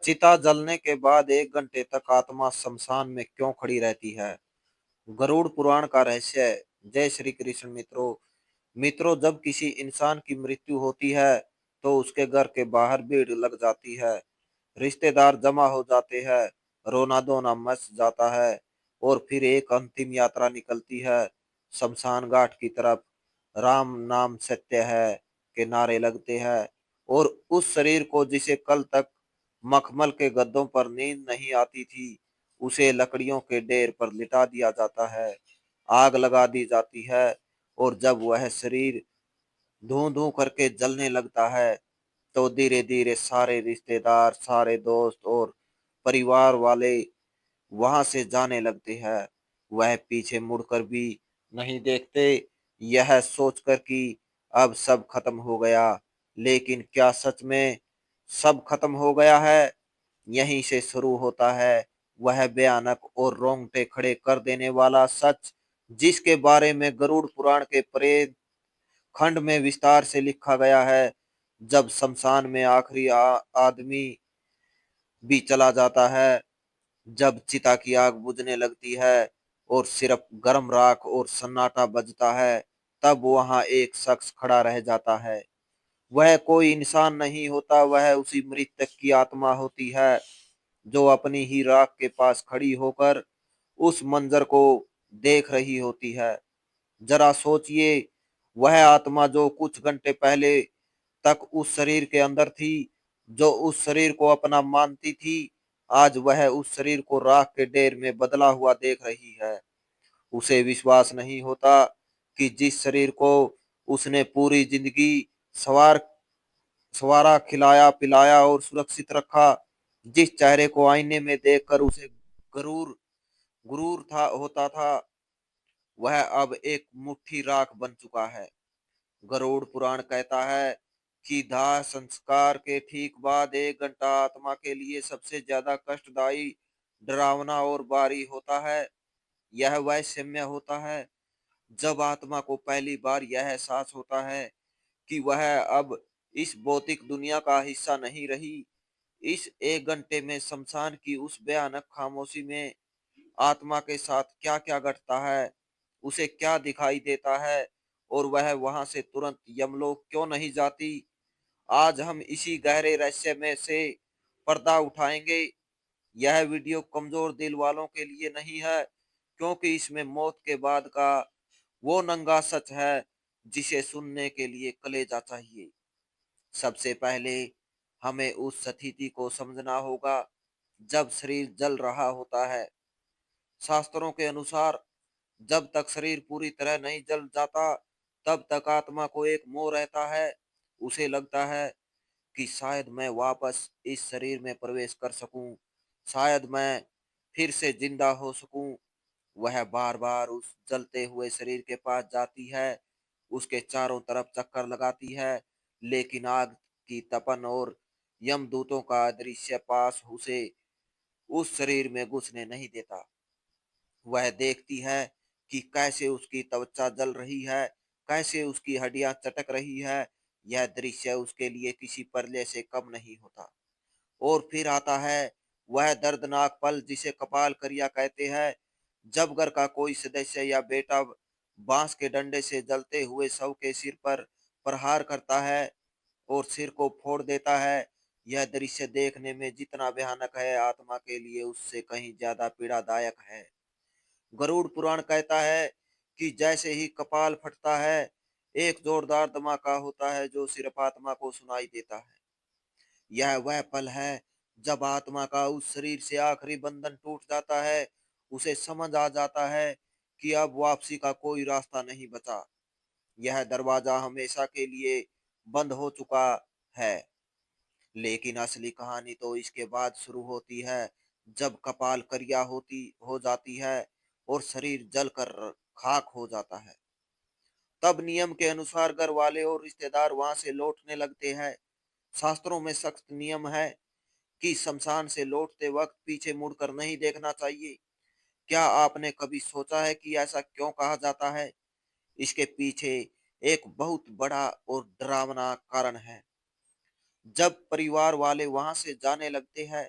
चिता जलने के बाद 1 घंटे तक आत्मा शमशान में क्यों खड़ी रहती है? गरुड़ पुराण का रहस्य। जय श्री कृष्ण मित्रों। जब किसी इंसान की मृत्यु होती है तो उसके घर के बाहर भीड़ लग जाती है। रिश्तेदार जमा हो जाते हैं। रोना धोना मच जाता है। और फिर एक अंतिम यात्रा निकलती है शमशान घाट की तरफ। राम नाम सत्य है के नारे लगते हैं। और उस शरीर को जिसे कल तक मखमल के गद्दों पर नींद नहीं आती थी, उसे लकड़ियों के ढेर पर लिटा दिया जाता है। आग लगा दी जाती है। और जब वह शरीर धूं धूं करके जलने लगता है तो धीरे धीरे सारे रिश्तेदार, सारे दोस्त और परिवार वाले वहां से जाने लगते हैं। वह पीछे मुड़कर भी नहीं देखते, यह सोचकर कि अब सब खत्म हो गया। लेकिन क्या सच में सब खत्म हो गया है? यहीं से शुरू होता है वह भयानक और रोंगटे खड़े कर देने वाला सच, जिसके बारे में गरुड़ पुराण के प्रेत खंड में विस्तार से लिखा गया है। जब शमशान में आखिरी आदमी भी चला जाता है, जब चिता की आग बुझने लगती है और सिर्फ गर्म राख और सन्नाटा बजता है, तब वहां एक शख्स खड़ा रह जाता है। वह कोई इंसान नहीं होता, वह उसी मृतक की आत्मा होती है जो अपनी ही राख के पास खड़ी होकर उस मंजर को देख रही होती है। जरा सोचिए, वह आत्मा जो कुछ घंटे पहले तक उस शरीर के अंदर थी, जो उस शरीर को अपना मानती थी, आज वह उस शरीर को राख के ढेर में बदला हुआ देख रही है। उसे विश्वास नहीं होता कि जिस शरीर को उसने पूरी जिंदगी सवार सवारा, खिलाया पिलाया और सुरक्षित रखा, जिस चेहरे को आईने में देखकर उसे गरूर गुरूर था होता था, वह अब एक मुट्ठी राख बन चुका है। गरुड़ पुराण कहता है कि दाह संस्कार के ठीक बाद 1 घंटा आत्मा के लिए सबसे ज्यादा कष्टदायी, डरावना और भारी होता है। यह वह समय होता है जब आत्मा को पहली बार यह एहसास होता है कि वह अब इस भौतिक दुनिया का हिस्सा नहीं रही। इस 1 घंटे में शमशान की उस भयानक खामोशी में आत्मा के साथ क्या क्या घटता है, उसे क्या दिखाई देता है, और वह वहां से तुरंत यमलोक क्यों नहीं जाती, आज हम इसी गहरे रहस्य में से पर्दा उठाएंगे। यह वीडियो कमजोर दिल वालों के लिए नहीं है, क्योंकि इसमें मौत के बाद का वो नंगा सच है जिसे सुनने के लिए कलेजा चाहिए। सबसे पहले हमें उस स्थिति को समझना होगा जब शरीर जल रहा होता है। शास्त्रों के अनुसार जब तक शरीर पूरी तरह नहीं जल जाता, तब तक आत्मा को एक मोह रहता है। उसे लगता है कि शायद मैं वापस इस शरीर में प्रवेश कर सकूं, शायद मैं फिर से जिंदा हो सकूं। वह बार बार उस जलते हुए शरीर के पास जाती है, उसके चारों तरफ चक्कर लगाती है, लेकिन आग की तपन और यमदूतों का अदृश्य पास उसे उस शरीर में घुसने नहीं देता। वह देखती है कि कैसे उसकी त्वचा जल रही है, कैसे उसकी हड्डियां चटक रही है। यह दृश्य उसके लिए किसी परले से कम नहीं होता। और फिर आता है वह दर्दनाक पल जिसे कपाल करिया कहते हैं, जब घर का कोई सदस्य या बेटा बांस के डंडे से जलते हुए शव के सिर पर प्रहार करता है और सिर को फोड़ देता है। यह दृश्य देखने में जितना भयानक है, आत्मा के लिए उससे कहीं ज्यादा पीड़ादायक है। गरुड़ पुराण कहता है कि जैसे ही कपाल फटता है, एक जोरदार धमाका होता है जो सिर्फ आत्मा को सुनाई देता है। यह वह पल है जब आत्मा का उस शरीर से आखिरी बंधन टूट जाता है। उसे समझ आ जाता है कि अब वापसी का कोई रास्ता नहीं बचा। यह दरवाजा हमेशा के लिए बंद हो चुका है। लेकिन असली कहानी तो इसके बाद शुरू होती है, जब कपाल करिया होती हो जाती है और शरीर जलकर खाक हो जाता है। तब नियम के अनुसार घर वाले और रिश्तेदार वहां से लौटने लगते हैं। शास्त्रों में सख्त नियम है कि शमशान से लौटते वक्त पीछे मुड़कर नहीं देखना चाहिए। क्या आपने कभी सोचा है कि ऐसा क्यों कहा जाता है? इसके पीछे एक बहुत बड़ा और डरावना कारण है। जब परिवार वाले वहां से जाने लगते हैं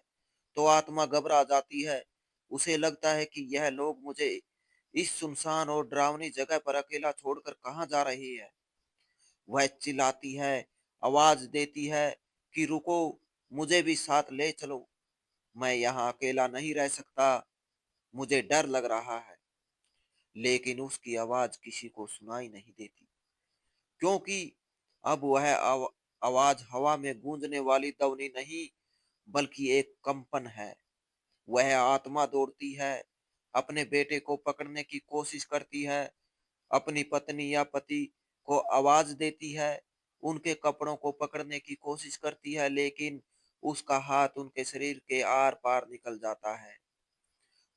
तो आत्मा घबरा जाती है। उसे लगता है कि यह लोग मुझे इस सुनसान और डरावनी जगह पर अकेला छोड़कर कहाँ जा रही है। वह चिल्लाती है, आवाज देती है कि रुको, मुझे भी साथ ले चलो। मैं यहाँ अकेला नहीं रह सकता, मुझे डर लग रहा है। लेकिन उसकी आवाज किसी को सुनाई नहीं देती, क्योंकि अब वह आवाज हवा में गूंजने वाली ध्वनि नहीं, बल्कि एक कंपन है। वह आत्मा दौड़ती है, अपने बेटे को पकड़ने की कोशिश करती है, अपनी पत्नी या पति को आवाज देती है, उनके कपड़ों को पकड़ने की कोशिश करती है, लेकिन उसका हाथ उनके शरीर के आर पार निकल जाता है।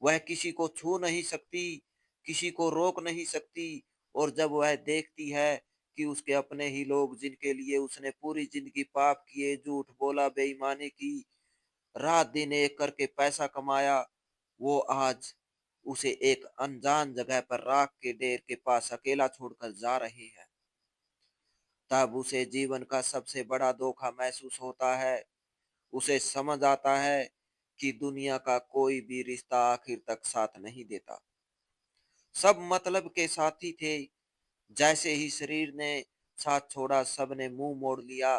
वह किसी को छू नहीं सकती, किसी को रोक नहीं सकती, और जब वह देखती है कि उसके अपने ही लोग, जिनके लिए उसने पूरी जिंदगी पाप किए, झूठ बोला, बेईमानी की, रात दिन एक करके पैसा कमाया, वो आज उसे एक अनजान जगह पर राख के ढेर के पास अकेला छोड़कर जा रही है। तब उसे जीवन का सबसे बड़ा धोखा महसूस होता है। उसे समझ आता है कि दुनिया का कोई भी रिश्ता आखिर तक साथ नहीं देता। सब मतलब के साथी थे। जैसे ही शरीर ने साथ छोड़ा, सबने मुंह मोड़ लिया।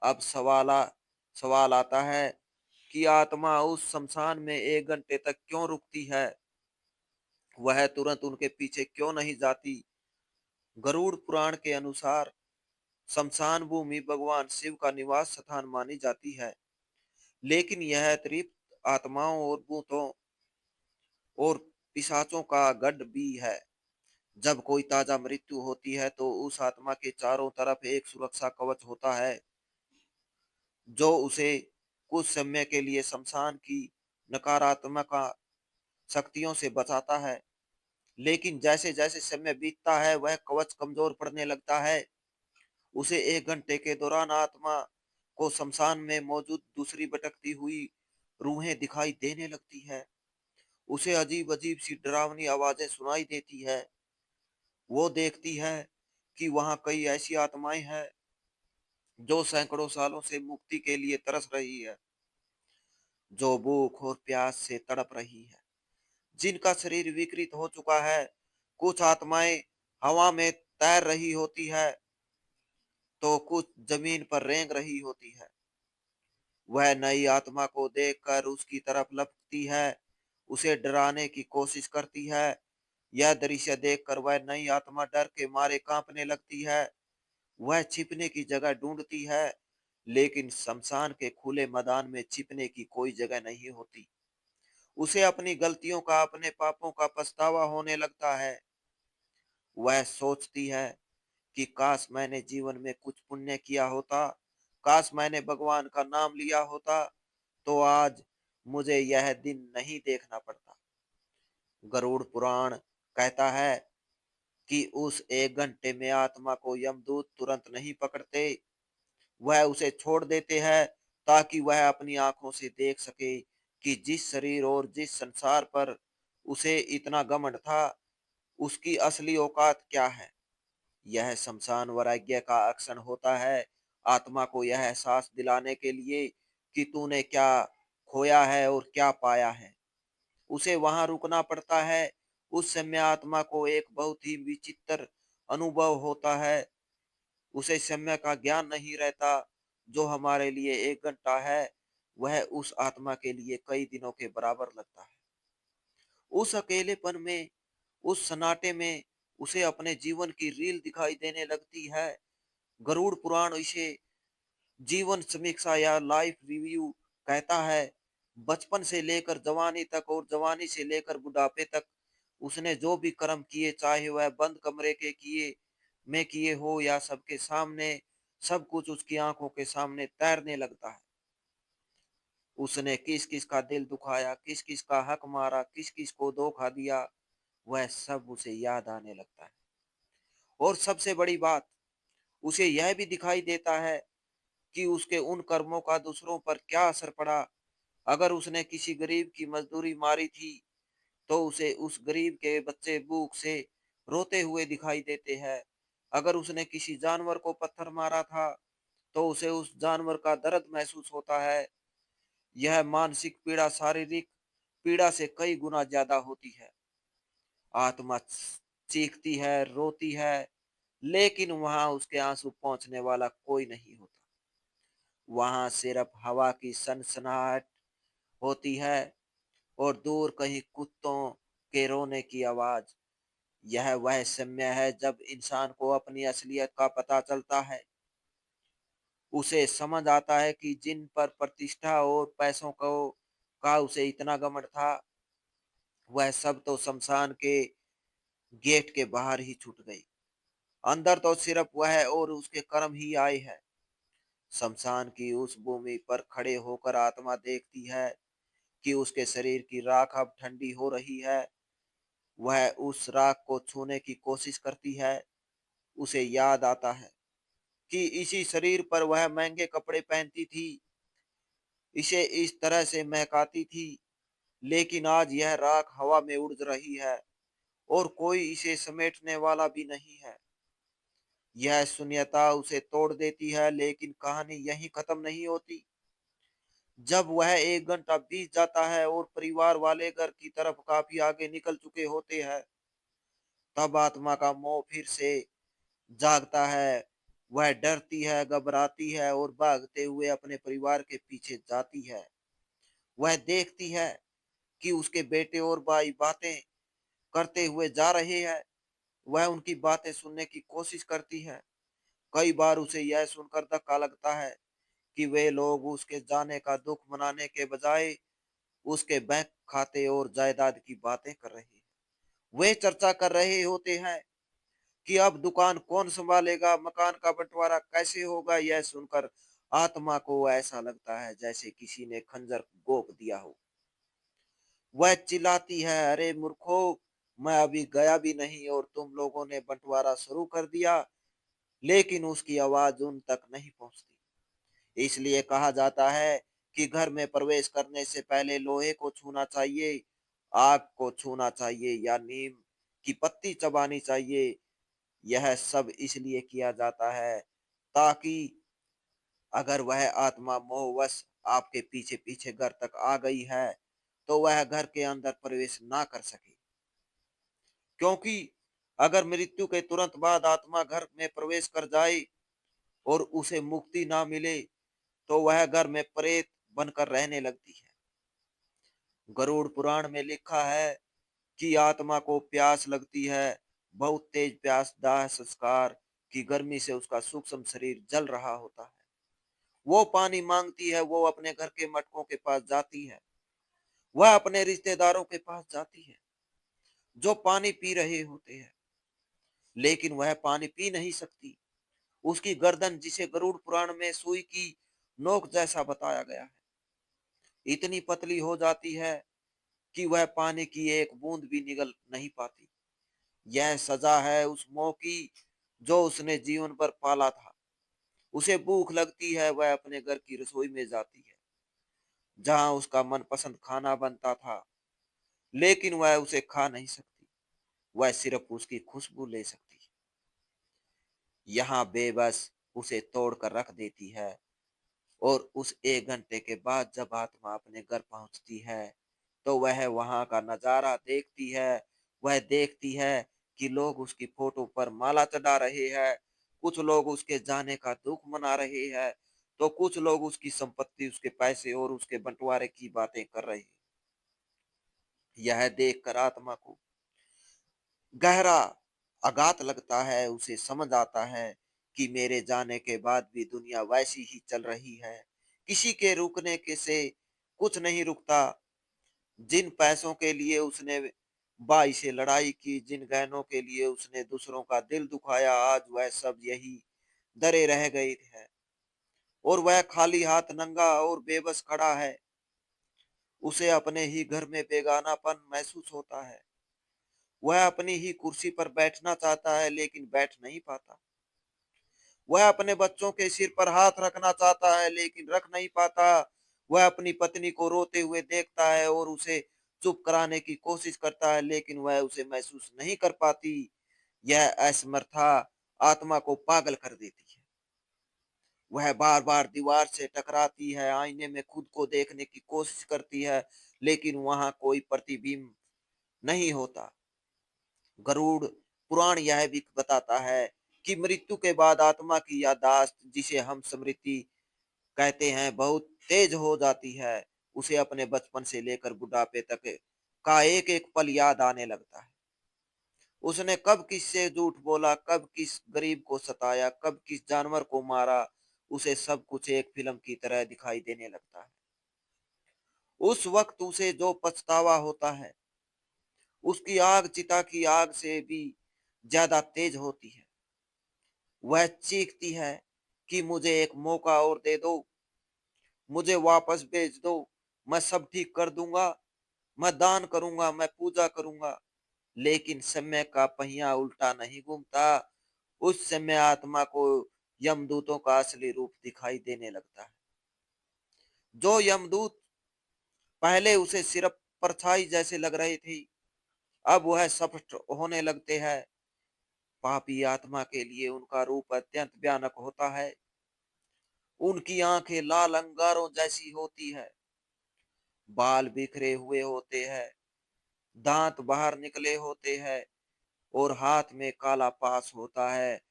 अब सवाल आता है कि आत्मा उस शमशान में 1 घंटे तक क्यों रुकती है? वह तुरंत उनके पीछे क्यों नहीं जाती? गरुड़ पुराण के अनुसार शमशान भूमि भगवान शिव का निवास स्थान मानी जाती है, लेकिन यह अतिरिक्त आत्माओं और भूतों और पिशाचों का गढ़ भी है। जब कोई ताजा मृत्यु होती है तो उस आत्मा के चारों तरफ एक सुरक्षा कवच होता है, जो उसे कुछ समय के लिए शमशान की नकारात्मक शक्तियों से बचाता है। लेकिन जैसे जैसे समय बीतता है, वह कवच कमजोर पड़ने लगता है। उसे 1 घंटे के दौरान आत्मा को शमशान में मौजूद दूसरी भटकती हुई रूहें दिखाई देने लगती है। उसे अजीब अजीब सी डरावनी आवाजें सुनाई देती है। वो देखती है कि वहां कई ऐसी आत्माएं हैं जो सैकड़ों सालों से मुक्ति के लिए तरस रही है, जो भूख और प्यास से तड़प रही है, जिनका शरीर विकृत हो चुका है। कुछ आत्माएं हवा में तैर रही होती है, तो कुछ जमीन पर रेंग रही होती है। वह नई आत्मा को देखकर उसकी तरफ लपकती है, उसे डराने की कोशिश करती है। यह दृश्य देखकर वह नई आत्मा डर के मारे कांपने लगती है। वह छिपने की जगह ढूंढती है, लेकिन शमशान के खुले मैदान में छिपने की कोई जगह नहीं होती। उसे अपनी गलतियों का, अपने पापों का पछतावा होने लगता है। वह सोचती है कि काश मैंने जीवन में कुछ पुण्य किया होता, काश मैंने भगवान का नाम लिया होता, तो आज मुझे यह दिन नहीं देखना पड़ता। गरुड़ पुराण कहता है कि उस 1 घंटे में आत्मा को यमदूत तुरंत नहीं पकड़ते, वह उसे छोड़ देते हैं, ताकि वह अपनी आंखों से देख सके कि जिस शरीर और जिस संसार पर उसे इतना घमंड था, उसकी असली औकात क्या है। यह शमशान वैराग्य का अक्षण होता है, आत्मा को यह एहसास दिलाने के लिए कि तूने क्या खोया है और क्या पाया है। उसे वहां रुकना पड़ता है। उस समय आत्मा को एक बहुत ही विचित्र अनुभव होता है। उसे समय का ज्ञान नहीं रहता। जो हमारे लिए 1 घंटा है, वह उस आत्मा के लिए कई दिनों के बराबर लगता है। उस अकेलेपन में, उस सन्नाटे में उसे अपने जीवन की रील दिखाई देने लगती है। गरुड़ पुराण इसे जीवन समीक्षा या लाइफ रिव्यू कहता है। बचपन से लेकर जवानी तक और जवानी से लेकर बुढ़ापे तक उसने जो भी कर्म किए, चाहे वह बंद कमरे के किए हो या सबके सामने, सब कुछ उसकी आंखों के सामने तैरने लगता है। उसने किस किस का दिल दुखाया, किस किस का हक मारा, किस किस को धोखा दिया, वह सब उसे याद आने लगता है। और सबसे बड़ी बात, उसे यह भी दिखाई देता है कि उसके उन कर्मों का दूसरों पर क्या असर पड़ा। अगर उसने किसी गरीब की मजदूरी मारी थी, तो उसे उस गरीब के बच्चे भूख से रोते हुए दिखाई देते हैं। अगर उसने किसी जानवर को पत्थर मारा था, तो उसे उस जानवर का दर्द महसूस होता है। यह मानसिक पीड़ा शारीरिक पीड़ा से कई गुना ज्यादा होती है। आत्मा चीखती है, रोती है, लेकिन वहां उसके आंसू पहुंचने वाला कोई नहीं होता। वहां सिर्फ हवा की सनसनाहट होती है और दूर कहीं कुत्तों के रोने की आवाज। यह वह समय है जब इंसान को अपनी असलियत का पता चलता है। उसे समझ आता है कि जिन पर प्रतिष्ठा और पैसों को का उसे इतना घमंड था, वह सब तो शमशान के गेट के बाहर ही छूट गई। अंदर तो सिर्फ वह और उसके कर्म ही आए हैं। शमशान की उस भूमि पर खड़े होकर आत्मा देखती है कि उसके शरीर की राख अब ठंडी हो रही है। वह उस राख को छूने की कोशिश करती है। उसे याद आता है कि इसी शरीर पर वह महंगे कपड़े पहनती थी, इसे इस तरह से महकाती थी, लेकिन आज यह राख हवा में उड़ रही है और कोई इसे समेटने वाला भी नहीं है। यह शून्यता उसे तोड़ देती है, लेकिन कहानी यहीं खत्म नहीं होती। जब वह 1 घंटा बीत जाता है और परिवार वाले घर की तरफ काफी आगे निकल चुके होते हैं, तब आत्मा का मोह फिर से जागता है। वह डरती है, घबराती है और भागते हुए अपने परिवार के पीछे जाती है। वह देखती है कि उसके बेटे और भाई बातें करते हुए जा रहे हैं। वह उनकी बातें सुनने की कोशिश करती है। कई बार उसे यह सुनकर धक्का लगता है कि वे लोग उसके जाने का दुख मनाने के बजाय उसके बैंक खाते और जायदाद की बातें कर रहे हैं। वे चर्चा कर रहे होते हैं कि अब दुकान कौन संभालेगा, मकान का बंटवारा कैसे होगा। यह सुनकर आत्मा को ऐसा लगता है जैसे किसी ने खंजर गोप दिया हो। वह चिल्लाती है, अरे मूर्खो, मैं अभी गया भी नहीं और तुम लोगों ने बंटवारा शुरू कर दिया। लेकिन उसकी आवाज उन तक नहीं पहुंचती। इसलिए कहा जाता है कि घर में प्रवेश करने से पहले लोहे को छूना चाहिए, आग को छूना चाहिए या नीम की पत्ती चबानी चाहिए। यह सब इसलिए किया जाता है ताकि अगर वह आत्मा मोहवश आपके पीछे पीछे घर तक आ गई है, तो वह घर के अंदर प्रवेश ना कर सके। क्योंकि अगर मृत्यु के तुरंत बाद आत्मा घर में प्रवेश कर जाए और उसे मुक्ति ना मिले, तो वह घर में प्रेत बनकर रहने लगती है। गरुड़ पुराण में लिखा है कि आत्मा को प्यास लगती है, बहुत तेज प्यास, दाह संस्कार की गर्मी से उसका सूक्ष्म शरीर जल रहा होता है। वो पानी मांगती है, वो अपने घर के मटकों के पास जाती है, वह अपने रिश्तेदारों के पास जाती है जो पानी पी रहे होते हैं, लेकिन वह पानी पी नहीं सकती। उसकी गर्दन, जिसे गरुड़ पुराण में सुई की नोक जैसा बताया गया है, इतनी पतली हो जाती है कि वह पानी की एक बूंद भी निगल नहीं पाती। यह सजा है उस मोह की जो उसने जीवन भर पाला था। उसे भूख लगती है, वह अपने घर की रसोई में जाती है जहां उसका मनपसंद खाना बनता था, लेकिन वह उसे खा नहीं सकती। वह सिर्फ उसकी खुशबू ले सकती है। यहाँ बेबस उसे तोड़ कर रख देती है और उस 1 घंटे के बाद जब आत्मा अपने घर पहुंचती है, तो वह वहां का नजारा देखती है। वह देखती है कि लोग उसकी फोटो पर माला चढ़ा रहे हैं, कुछ लोग उसके जाने का दुख मना रहे हैं, तो कुछ लोग उसकी संपत्ति, उसके पैसे और उसके बंटवारे की बातें कर रहे हैं। यह देखकर आत्मा को गहरा आघात लगता है। उसे समझ आता है कि मेरे जाने के बाद भी दुनिया वैसी ही चल रही है। किसी के रुकने के से कुछ नहीं रुकता। जिन पैसों के लिए उसने बाई से लड़ाई की, जिन गहनों के लिए उसने दूसरों का दिल दुखाया, आज वह सब यही दरे रह गए हैं और वह खाली हाथ, नंगा और बेबस खड़ा है। उसे अपने ही घर में बेगानापन महसूस होता है। वह अपनी ही कुर्सी पर बैठना चाहता है, लेकिन बैठ नहीं पाता। वह अपने बच्चों के सिर पर हाथ रखना चाहता है, लेकिन रख नहीं पाता। वह अपनी पत्नी को रोते हुए देखता है और उसे चुप कराने की कोशिश करता है, लेकिन वह उसे महसूस नहीं कर पाती। यह असमर्था आत्मा को पागल कर देती है। वह बार बार दीवार से टकराती है, आईने में खुद को देखने की कोशिश करती है, लेकिन वहां कोई प्रतिबिंब नहीं होता। गरुड़ पुराण यह भी बताता है कि मृत्यु के बाद आत्मा की याददाश्त, जिसे हम स्मृति कहते हैं, बहुत तेज हो जाती है। उसे अपने बचपन से लेकर बुढ़ापे तक का एक एक पल याद आने लगता है। उसने कब किससे झूठ बोला, कब किस गरीब को सताया, कब किस जानवर को मारा, उसे सब कुछ एक फिल्म की तरह दिखाई देने लगता है। उस वक्त उसे जो पछतावा होता है, उसकी आग चिता की आग से भी ज्यादा तेज होती है। वह चीखती है कि मुझे एक मौका और दे दो, मुझे वापस भेज दो, मैं सब ठीक कर दूंगा, मैं दान करूंगा, मैं पूजा करूंगा। लेकिन समय का पहिया उल्टा नहीं घूमता। उस समय आत्मा को यमदूतों का असली रूप दिखाई देने लगता है। जो यमदूत पहले उसे सिर्फ परछाई जैसे लग रहे थे, अब वह स्पष्ट होने लगते हैं। पापी आत्मा के लिए उनका रूप अत्यंत भयानक होता है। उनकी आंखें लाल अंगारों जैसी होती है, बाल बिखरे हुए होते हैं, दांत बाहर निकले होते हैं और हाथ में काला पास होता है।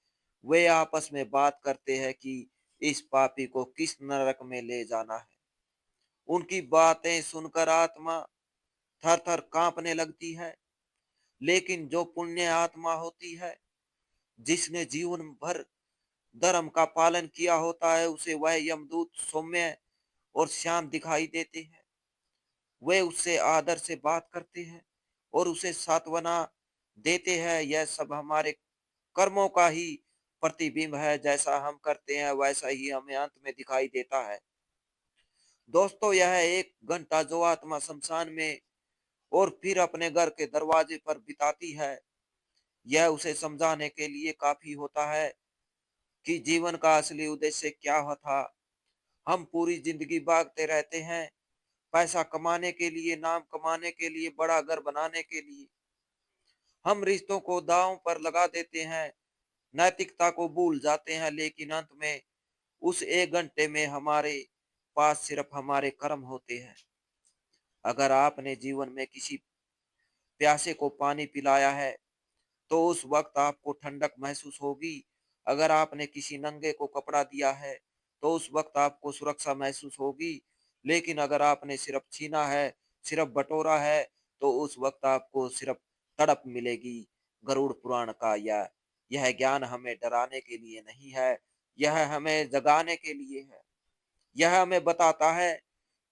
वे आपस में बात करते हैं कि इस पापी को किस नरक में ले जाना है। उनकी बातें सुनकर आत्मा थर थर कांपने लगती है। लेकिन जो पुण्य आत्मा होती है, जिसने जीवन भर धर्म का पालन किया होता है, उसे वह यमदूत सौम्य और शांत दिखाई देते हैं। वे उससे आदर से बात करते हैं और उसे सांत्वना देते हैं। यह सब हमारे कर्मों का ही प्रतिबिंब है। जैसा हम करते हैं वैसा ही हमें अंत में दिखाई देता है। दोस्तों, यह एक घंटा जो आत्मा शमशान में और फिर अपने घर के दरवाजे पर बिताती है, यह उसे समझाने के लिए काफी होता है कि जीवन का असली उद्देश्य क्या था। हम पूरी जिंदगी भागते रहते हैं, पैसा कमाने के लिए, नाम कमाने के लिए, बड़ा घर बनाने के लिए। हम रिश्तों को दांव पर लगा देते हैं, नैतिकता को भूल जाते हैं, लेकिन अंत में उस एक घंटे में हमारे पास सिर्फ हमारे कर्म होते हैं। अगर आपने जीवन में किसी प्यासे को पानी पिलाया है, तो उस वक्त आपको ठंडक महसूस होगी। अगर आपने किसी नंगे को कपड़ा दिया है, तो उस वक्त आपको सुरक्षा महसूस होगी। लेकिन अगर आपने सिर्फ छीना है, सिर्फ बटोरा है, तो उस वक्त आपको सिर्फ तड़प मिलेगी। गरुड़ पुराण का यह ज्ञान हमें डराने के लिए नहीं है, यह हमें जगाने के लिए है। यह हमें बताता है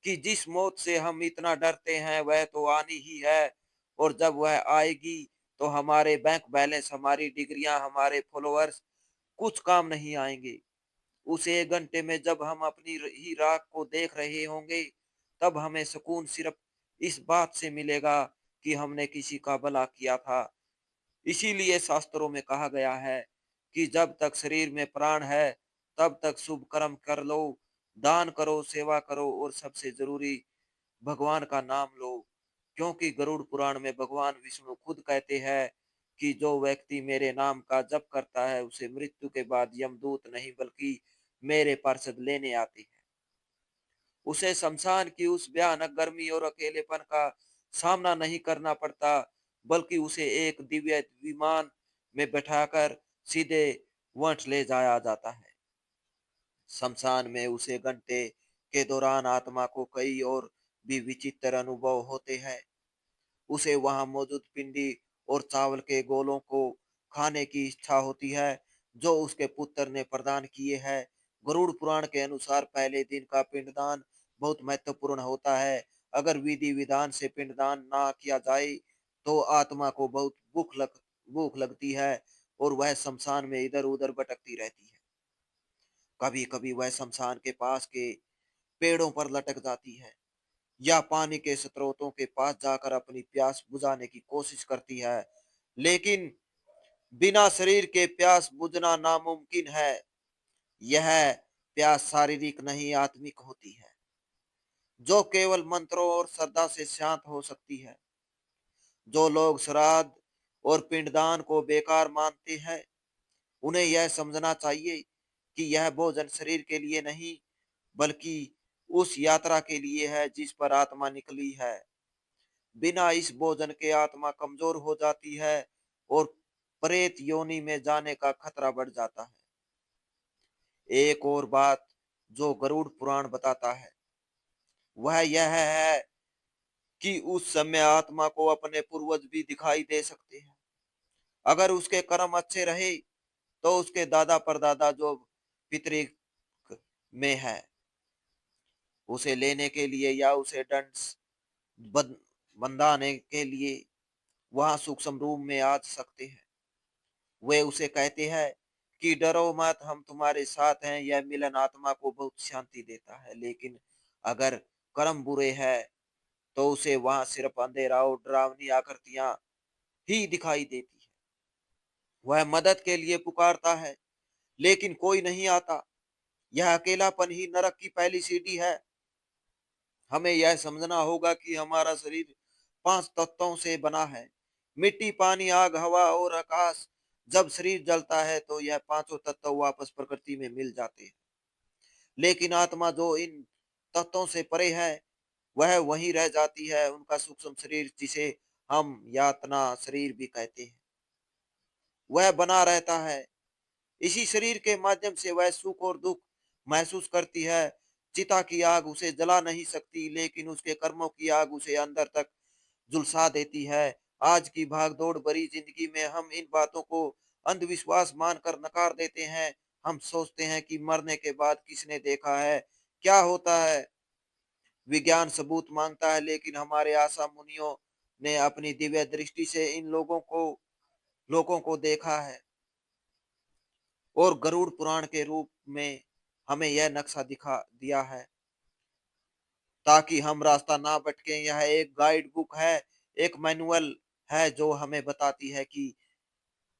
कि जिस मौत से हम इतना डरते हैं वह तो आनी ही है, और जब वह आएगी तो हमारे बैंक बैलेंस, हमारी डिग्रियां, हमारे फॉलोअर्स कुछ काम नहीं आएंगे। उस एक घंटे में जब हम अपनी ही राख को देख रहे होंगे, तब हमें सुकून सिर्फ इस बात से मिलेगा कि हमने किसी का भला किया था। इसीलिए शास्त्रों में कहा गया है कि जब तक शरीर में प्राण है, तब तक शुभ कर्म कर लो, दान करो, सेवा करो और सबसे जरूरी भगवान का नाम लो। क्योंकि गरुड़ पुराण में भगवान विष्णु खुद कहते हैं कि जो व्यक्ति मेरे नाम का जप करता है, उसे मृत्यु के बाद यमदूत नहीं बल्कि मेरे पार्षद लेने आते हैं। उसे शमशान की उस भयानक गर्मी और अकेलेपन का सामना नहीं करना पड़ता, बल्कि उसे एक दिव्य विमान में बैठाकर सीधे वंश ले जाया जाता है। शमशान में उसे घंटे के दौरान आत्मा को कई और भी विचित्र अनुभव होते हैं। उसे वहां मौजूद पिंडी और चावल के गोलों को खाने की इच्छा होती है, जो उसके पुत्र ने प्रदान किए हैं। गरुड़ पुराण के अनुसार पहले दिन का पिंडदान बहुत महत्वपूर्ण होता है। अगर विधि विधान से पिंडदान ना किया जाए, तो आत्मा को बहुत भूख लगती है और वह शमशान में इधर उधर भटकती रहती है। कभी कभी वह शमशान के पास के पेड़ों पर लटक जाती है या पानी के स्रोतों के पास जाकर अपनी प्यास बुझाने की कोशिश करती है। लेकिन बिना शरीर के प्यास बुझना नामुमकिन है। यह प्यास शारीरिक नहीं, आत्मिक होती है, जो केवल मंत्रों और श्रद्धा से शांत हो सकती है। जो लोग श्राद्ध और पिंडदान को बेकार मानते हैं, उन्हें यह समझना चाहिए कि यह भोजन शरीर के लिए नहीं, बल्कि उस यात्रा के लिए है जिस पर आत्मा निकली है। बिना इस भोजन के आत्मा कमजोर हो जाती है और प्रेत योनि में जाने का खतरा बढ़ जाता है। एक और बात जो गरुड़ पुराण बताता है, वह यह है कि उस समय आत्मा को अपने पूर्वज भी दिखाई दे सकते हैं। अगर उसके कर्म अच्छे रहे तो उसके दादा परदादा जो पितृक में है, उसे लेने के लिए या उसे दंड बंधाने के लिए वहां सूक्ष्म रूप में आ सकते हैं। वे उसे कहते हैं कि डरो मत, हम तुम्हारे साथ हैं। यह मिलन आत्मा को बहुत शांति देता है। लेकिन अगर कर्म बुरे हैं तो उसे वहां सिर्फ अंधेरा और डरावनी आकृतियां ही दिखाई देती है। वह मदद के लिए पुकारता है लेकिन कोई नहीं आता। यह अकेलापन ही नरक की पहली सीढ़ी है। हमें यह समझना होगा कि हमारा शरीर 5 तत्वों से बना है, मिट्टी, पानी, आग, हवा और आकाश। जब शरीर जलता है तो यह पांचों तत्व वापस प्रकृति में मिल जाते हैं। लेकिन आत्मा जो इन तत्वों से परे है, वह वहीं रह जाती है। उनका सूक्ष्म शरीर, जिसे हम यातना शरीर भी कहते हैं, वह बना रहता है। इसी शरीर के माध्यम से वह सुख और दुख महसूस करती है। चिता की आग उसे जला नहीं सकती, लेकिन उसके कर्मों की आग उसे अंदर तक झुलसा देती है। आज की भागदौड़ भरी जिंदगी में हम इन बातों को अंधविश्वास मानकर नकार देते हैं। हम सोचते हैं कि मरने के बाद किसने देखा है, क्या होता है। विज्ञान सबूत मांगता है, लेकिन हमारे आशा मुनियों ने अपनी दिव्य दृष्टि से इन लोगों को देखा है और गरुड़ पुराण के रूप में हमें यह नक्शा दिखा दिया है ताकि हम रास्ता ना भटके। यह एक गाइड बुक है, एक मैनुअल है जो हमें बताती है कि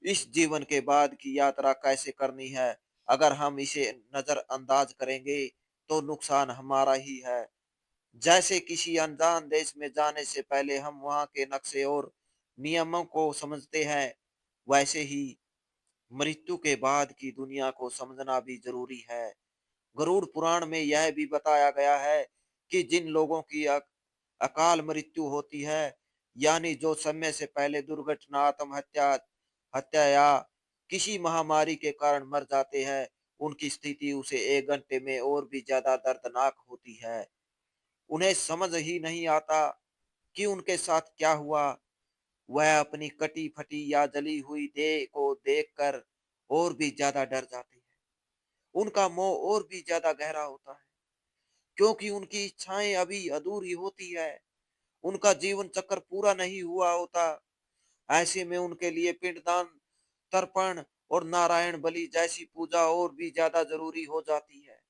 इस जीवन के बाद की यात्रा कैसे करनी है। अगर हम इसे नजरअंदाज करेंगे तो नुकसान हमारा ही है। जैसे किसी अनजान देश में जाने से पहले हम वहां के नक्शे और नियमों को समझते हैं, वैसे ही मृत्यु के बाद की दुनिया को समझना भी जरूरी है। गरुड़ पुराण में यह भी बताया गया है कि जिन लोगों की अकाल मृत्यु होती है, यानी जो समय से पहले दुर्घटना, आत्महत्या, हत्या या किसी महामारी के कारण मर जाते हैं, उनकी स्थिति उसे 1 घंटे में और भी ज्यादा दर्दनाक होती है। उन्हें समझ ही नहीं आता कि उनके साथ क्या हुआ। वह अपनी कटी फटी या जली हुई देह को देखकर और भी ज्यादा डर जाते हैं। उनका मोह और भी ज्यादा गहरा होता है, क्योंकि उनकी इच्छाएं अभी अधूरी होती है। उनका जीवन चक्र पूरा नहीं हुआ होता। ऐसे में उनके लिए पिंडदान, तर्पण और नारायण बलि जैसी पूजा और भी ज्यादा जरूरी हो जाती है।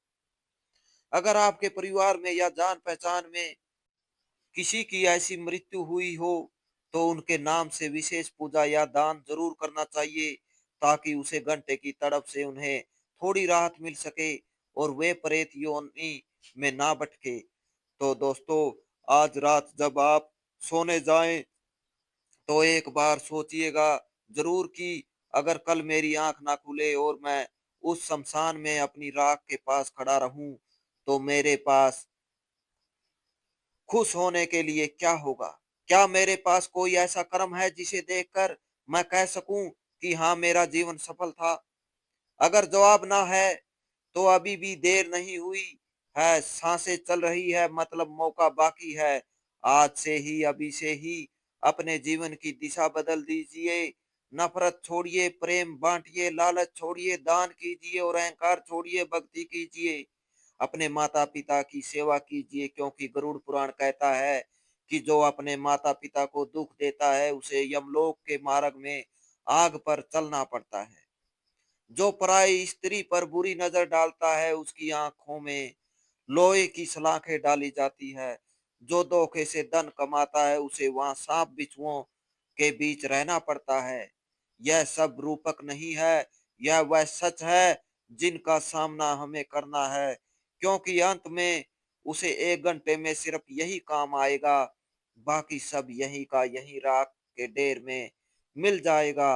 अगर आपके परिवार में या जान पहचान में किसी की ऐसी मृत्यु हुई हो, तो उनके नाम से विशेष पूजा या दान जरूर करना चाहिए, ताकि उसे घंटे की तड़प से उन्हें थोड़ी राहत मिल सके और वे प्रेत योनि में ना भटके। तो दोस्तों, आज रात जब आप सोने जाएं तो एक बार सोचिएगा जरूर कि अगर कल मेरी आंख ना खुले और मैं उस शमशान में अपनी राख के पास खड़ा रहूं, तो मेरे पास खुश होने के लिए क्या होगा? क्या मेरे पास कोई ऐसा कर्म है जिसे देखकर मैं कह सकूं कि हाँ, मेरा जीवन सफल था? अगर जवाब ना है, तो अभी भी देर नहीं हुई है। सांसें चल रही है, मतलब मौका बाकी है। आज से ही, अभी से ही अपने जीवन की दिशा बदल दीजिए। नफरत छोड़िए, प्रेम बांटिए, लालच छोड़िए, दान कीजिए और अहंकार छोड़िए, भक्ति कीजिए। अपने माता पिता की सेवा कीजिए, क्योंकि गरुड़ पुराण कहता है कि जो अपने माता पिता को दुख देता है, उसे यमलोक के मार्ग में आग पर चलना पड़ता है। जो पराई स्त्री पर बुरी नजर डालता है, उसकी आंखों में लोहे की सलाखें डाली जाती है। जो धोखे से धन कमाता है, उसे वहां सांप बिच्छुओं के बीच रहना पड़ता है। यह सब रूपक नहीं है, यह वह सच है जिनका सामना हमें करना है, क्योंकि अंत में उसे 1 घंटे में सिर्फ यही काम आएगा। बाकी सब यहीं का यहीं राख के ढेर में मिल जाएगा।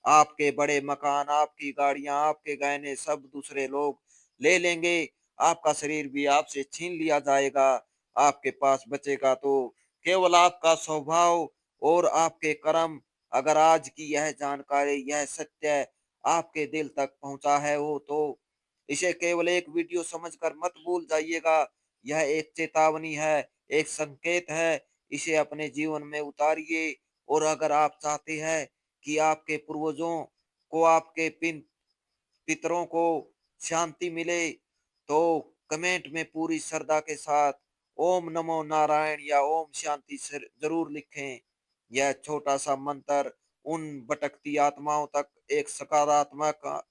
आपके बड़े मकान, आपकी गाड़ियाँ, आपके गहने सब दूसरे लोग ले लेंगे। आपका शरीर भी आपसे छीन लिया जाएगा। आपके पास बचेगा तो केवल आपका स्वभाव और आपके कर्म। अगर आज की यह जानकारी, यह सत्य आपके दिल तक पहुँचा है हो तो इसे केवल एक वीडियो समझकर मत भूल जाइएगा। यह एक चेतावनी है, एक संकेत है। इसे अपने जीवन में उतारिए और अगर आप चाहते हैं कि आपके पूर्वजों को, आपके पितरों को शांति मिले, तो कमेंट में पूरी श्रद्धा के साथ ओम नमो नारायण या ओम शांति जरूर लिखें। यह छोटा सा मंत्र उन भटकती आत्माओं तक एक सकारात्मक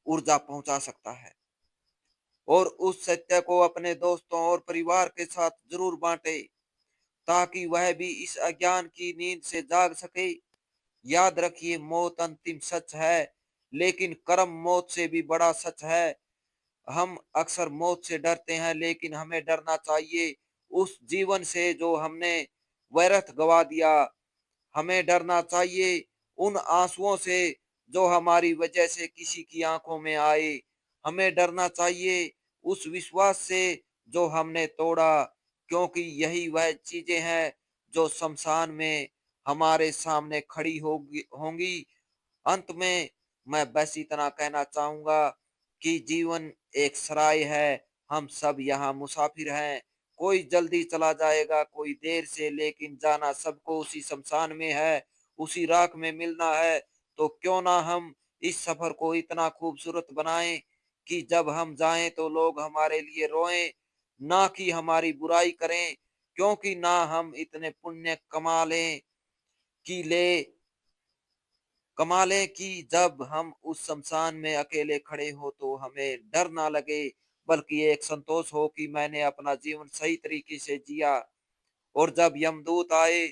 ऊर्जा पहुंचा सकता है। और उस सत्य को अपने दोस्तों और परिवार के साथ जरूर बांटे, ताकि वह भी इस अज्ञान की नींद से जाग सके। याद रखिए, मौत अंतिम सच है, लेकिन कर्म मौत से भी बड़ा सच है। हम अक्सर मौत से डरते हैं, लेकिन हमें डरना चाहिए उस जीवन से जो हमने व्यर्थ गवा दिया। हमें डरना चाहिए उन आंसुओं से जो हमारी वजह से किसी की आंखों में आए। हमें डरना चाहिए उस विश्वास से जो हमने तोड़ा, क्योंकि यही वह चीजें हैं जो शमशान में हमारे सामने खड़ी होगी होंगी। अंत में मैं बस इतना कहना चाहूंगा कि जीवन एक सराय है, हम सब यहाँ मुसाफिर हैं। कोई जल्दी चला जाएगा, कोई देर से, लेकिन जाना सबको उसी शमशान में है, उसी राख में मिलना है। तो क्यों ना हम इस सफर को इतना खूबसूरत बनाएं कि जब हम जाएं तो लोग हमारे लिए रोएं, ना कि हमारी बुराई करें। क्योंकि ना हम इतने पुण्य ले कमा लें कि जब हम उस शमशान में अकेले खड़े हो तो हमें डर ना लगे, बल्कि एक संतोष हो कि मैंने अपना जीवन सही तरीके से जिया। और जब यमदूत आए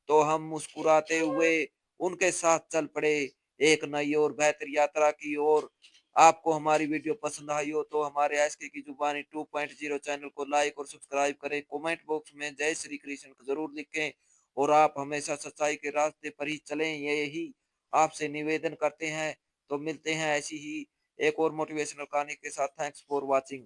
तो हम मुस्कुराते हुए उनके साथ चल पड़े एक नई और बेहतर यात्रा की ओर। आपको हमारी वीडियो पसंद आई हो तो हमारे एसके की जुबानी 2.0 चैनल को लाइक और सब्सक्राइब करें। कमेंट बॉक्स में जय श्री कृष्ण जरूर लिखें और आप हमेशा सच्चाई के रास्ते पर ही चलें, यही आपसे निवेदन करते हैं। तो मिलते हैं ऐसी ही एक और मोटिवेशनल कहानी के साथ। Thanks for watching.